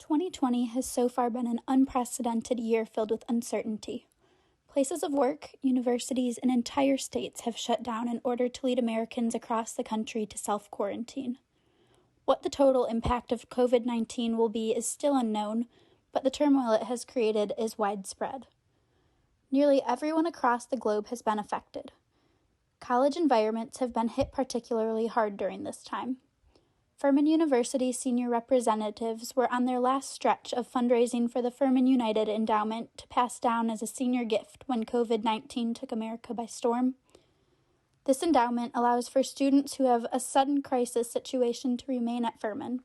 2020 has so far been an unprecedented year filled with uncertainty. Places of work, universities, and entire states have shut down in order to lead Americans across the country to self-quarantine. What the total impact of COVID-19 will be is still unknown, but the turmoil it has created is widespread. Nearly everyone across the globe has been affected. College environments have been hit particularly hard during this time. Furman University senior representatives were on their last stretch of fundraising for the Furman United endowment to pass down as a senior gift when COVID-19 took America by storm. This endowment allows for students who have a sudden crisis situation to remain at Furman.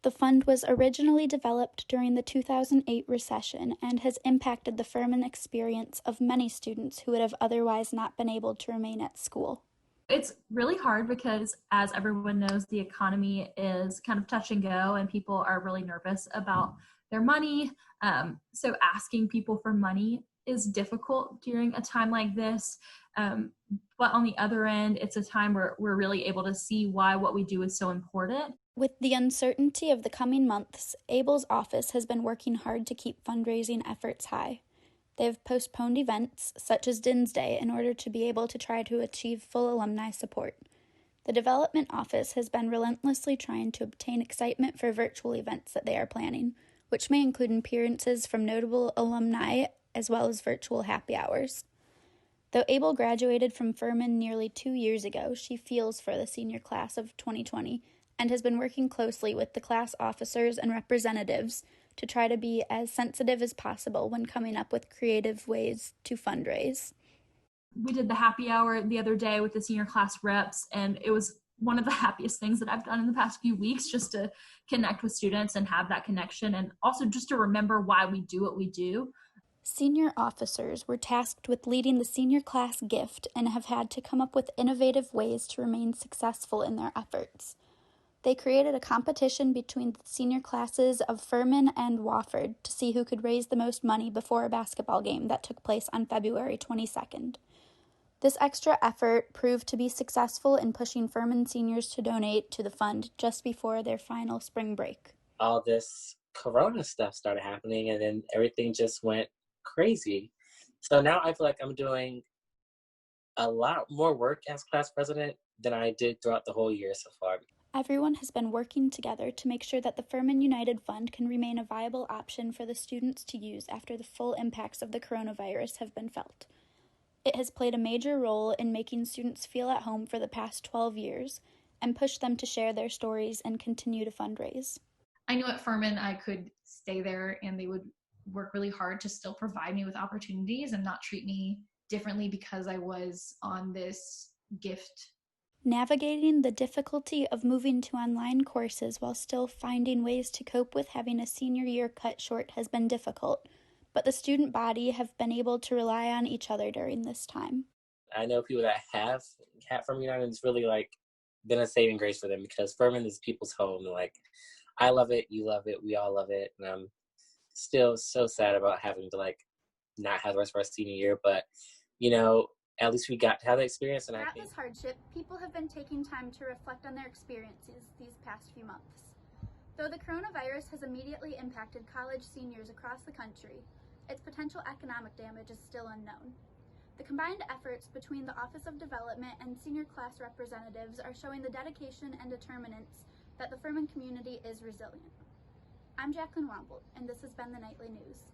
The fund was originally developed during the 2008 recession and has impacted the Furman experience of many students who would have otherwise not been able to remain at school. It's really hard because, as everyone knows, the economy is kind of touch and go and people are really nervous about their money. So asking people for money is difficult during a time like this. But on the other end, it's a time where we're really able to see why what we do is so important. With the uncertainty of the coming months, Abel's office has been working hard to keep fundraising efforts high. They have postponed events, such as Din's Day, in order to be able to try to achieve full alumni support. The development office has been relentlessly trying to obtain excitement for virtual events that they are planning, which may include appearances from notable alumni as well as virtual happy hours. Though Abel graduated from Furman nearly 2 years ago, she feels for the senior class of 2020 and has been working closely with the class officers and representatives to try to be as sensitive as possible when coming up with creative ways to fundraise. We did the happy hour the other day with the senior class reps, and it was one of the happiest things that I've done in the past few weeks, just to connect with students and have that connection, and also just to remember why we do what we do. Senior officers were tasked with leading the senior class gift and have had to come up with innovative ways to remain successful in their efforts. They created a competition between the senior classes of Furman and Wofford to see who could raise the most money before a basketball game that took place on February 22nd. This extra effort proved to be successful in pushing Furman seniors to donate to the fund just before their final spring break. All this corona stuff started happening, and then everything just went crazy. So now I feel like I'm doing a lot more work as class president than I did throughout the whole year so far. Everyone has been working together to make sure that the Furman United Fund can remain a viable option for the students to use after the full impacts of the coronavirus have been felt. It has played a major role in making students feel at home for the past 12 years and pushed them to share their stories and continue to fundraise. I knew at Furman I could stay there and they would work really hard to still provide me with opportunities and not treat me differently because I was on this gift. Navigating the difficulty of moving to online courses while still finding ways to cope with having a senior year cut short has been difficult, but the student body have been able to rely on each other during this time. I know people that have Furman United, and it's really been a saving grace for them because Furman is people's home. And I love it, you love it, we all love it, and I'm still so sad about having to not have the rest of our senior year, but at least we got to have that experience. And Throughout this hardship, people have been taking time to reflect on their experiences these past few months. Though the coronavirus has immediately impacted college seniors across the country, its potential economic damage is still unknown. The combined efforts between the Office of Development and senior class representatives are showing the dedication and determinants that the Furman community is resilient. I'm Jacqueline Wambold, and this has been the Nightly News.